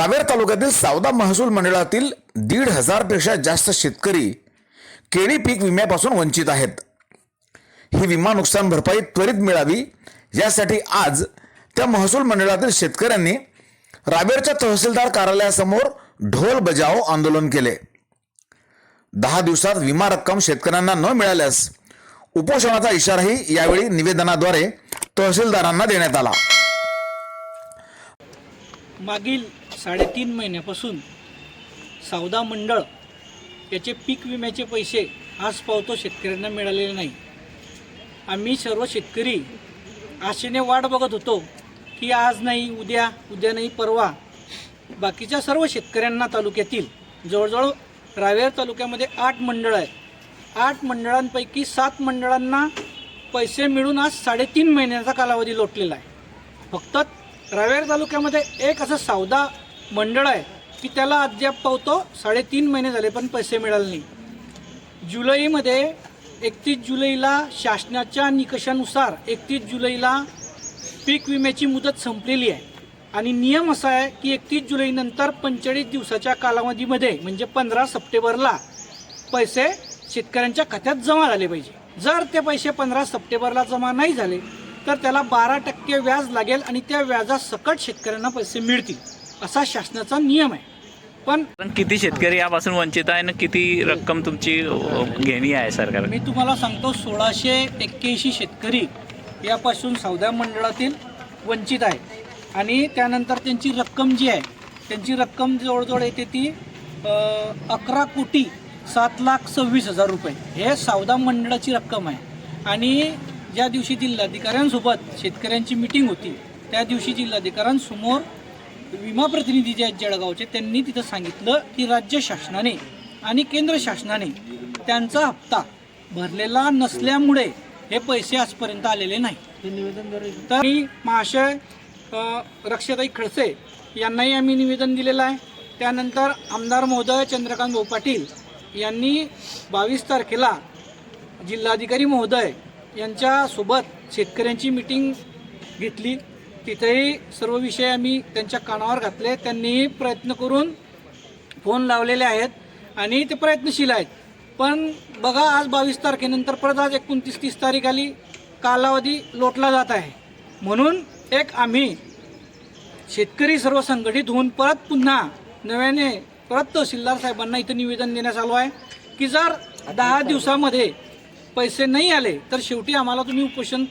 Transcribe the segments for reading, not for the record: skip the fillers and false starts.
रावेर तालुक्यातील सावदा महसूल मंडळातील 1,500 पेक्षा जास्त शेतकरी केळी पीक विम्यापासून वंचित आहेत। ही विमा नुकसान भरपाई त्वरित मिळावी यासाठी आज त्या महसूल मंडळातील शेतकऱ्यांनी रावेरच्या तहसीलदार कार्यालयासमोर ढोल बजाव आंदोलन केले। 10 दिवसात विमा रक्कम शेतकऱ्यांना न मिळाल्यास उपोषणाचा इशाराही यावेळी निवेदनाद्वारे तहसीलदारांना देण्यात आला। मागील 3.5 महिन्यापासून सावदा मंडळ याचे पीक विम्याचे पैसे आज पावतो शेतकऱ्यांना मिळालेले नाही। आम्ही सर्व शेतकरी आशेने वाट बघत होतो की आज नाही उद्या, उद्या नाही परवा बाकीच्या सर्व शेतकऱ्यांना तालुक्यातील जवळजवळ रावेर तालुक्यामध्ये 8 मंडळ आहेत। 8 मंडळांपैकी 7 मंडळांना पैसे मिळून आज 3.5 महिन्याचा कालावधी लोटलेला आहे। फक्त रावेर तालुक्यामध्ये एक असं सावदा मंडळ आहे की त्याला अद्याप पावतो 3.5 महिने झाले पण पैसे मिळाले नाही। जुलैमध्ये 31 जुलैला शासनाच्या निकषानुसार 31 जुलैला पीक विम्याची मुदत संपलेली आहे आणि नियम असा आहे की 31 जुलैनंतर 45 दिवसाच्या कालावधीमध्ये म्हणजे 15 सप्टेंबरला पैसे शेतकऱ्यांच्या खात्यात जमा झाले पाहिजे। जर ते पैसे 15 सप्टेंबरला जमा नाही झाले तर त्याला 12% व्याज लागेल आणि त्या व्याजासकट शेतकऱ्यांना पैसे मिळतील असा शासनाचा नियम आहे। पण किती शेतकरी यापासून वंचित आहे आणि किती रक्कम तुमची घेणी आहे सरकार? मी तुम्हाला सांगतो 1681 शेतकरी यापासून सावदा मंडळातील वंचित आहे आणि त्यानंतर त्यांची रक्कम जी आहे त्यांची रक्कम जवळजवळ येते ती 11,07,26,000 रुपये हे सावदा मंडळाची रक्कम आहे। आणि ज्या दिवशी जिल्हाधिकाऱ्यांसोबत शेतकऱ्यांची मीटिंग होती त्या दिवशी जिल्हाधिकाऱ्यांसमोर विमा प्रतिनिधी जे आहेत जळगावचे त्यांनी तिथं सांगितलं की राज्य शासनाने आणि केंद्र शासनाने त्यांचा हप्ता भरलेला नसल्यामुळे हे पैसे आजपर्यंत आलेले नाही। तर महाशय रक्षाताई खडसे यांनाही आम्ही निवेदन दिलेलं आहे। त्यानंतर आमदार महोदय चंद्रकांत भाऊ पाटील यांनी 22 तारखेला जिल्हाधिकारी महोदय यांच्यासोबत शेतकऱ्यांची मीटिंग घेतली। तिथेही सर्व विषय आम्ही त्यांच्या कानावर घातले। त्यांनीही प्रयत्न करून फोन लावलेले आहेत आणि ते प्रयत्नशील आहेत। पण बघा आज 22 तारखेनंतर परत आज 29-30 तारीख आली, कालावधी लोटला जात आहे। म्हणून आम्ही शेतकरी सर्व संघटित होऊन पुन्हा नव्याने तहसीलदार साहेबांना इथं निवेदन देण्यास आलो आहे की जर 10 दिवसामध्ये पैसे नाही आले तर शेवटी आम्हाला तुम्ही उपोषण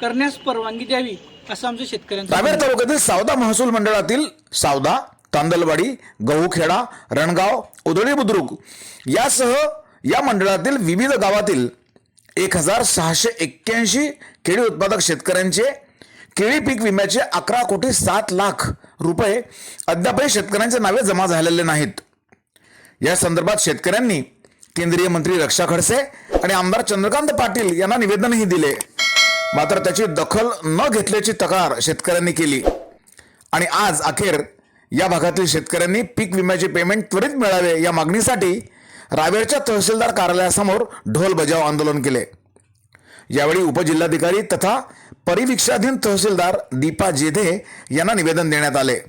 करण्यास परवानगी द्यावी असं आमच्या शेतकऱ्यांचं। रावेर तालुक्यातील सावदा महसूल मंडळातील सावदा, तांदलवाडी, गहूखेडा, रणगाव, उधळी बुद्रुक यासह या मंडळातील विविध गावातील 1,681 केळी उत्पादक शेतकऱ्यांचे केळी पीक विम्याचे 11,07,00,000 रुपये अद्यापही शेतकऱ्यांच्या नावे जमा झालेले नाहीत। या संदर्भात शेतकऱ्यांनी केंद्रीय मंत्री रक्षा खडसे आणि आमदार चंद्रकांत पाटील यांना निवेदनही दिले, मात्र त्याची दखल न घेतल्याची तक्रार शेतकऱ्यांनी केली आणि आज अखेर या भागातील शेतकऱ्यांनी पीक विम्याचे पेमेंट त्वरित मिळावे या मागणीसाठी रावेरच्या तहसीलदार कार्यालयासमोर ढोल बजाव आंदोलन केले। यावेळी उपजिल्हाधिकारी तथा परिवीक्षाधीन तहसीलदार दीपा जेधे यांना निवेदन देण्यात आले।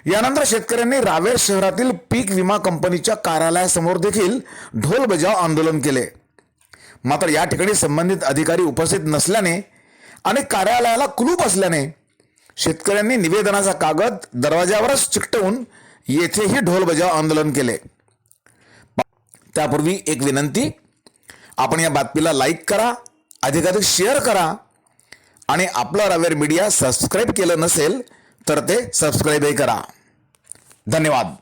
यानंतर शेतकऱ्यांनी रावेर शहरातील पीक विमा कंपनीच्या कार्यालयासमोर देखील ढोल बजाव आंदोलन केले। मात्र या ठिकाणी संबंधित अधिकारी उपस्थित नसल्याने आणि कार्यालयाला कुलूप असल्याने शेतकऱ्यांनी निवेदनाचा कागद दरवाजावरच चिकटवून येथेही ढोल बजाव आंदोलन केले। त्यापूर्वी एक विनंती, आपण या बातमीला लाईक करा, अधिकाधिक शेअर करा आणि आपला रावेर मीडिया सबस्क्राईब केलं नसेल तर ते सबस्क्राईबही करा। धन्यवाद।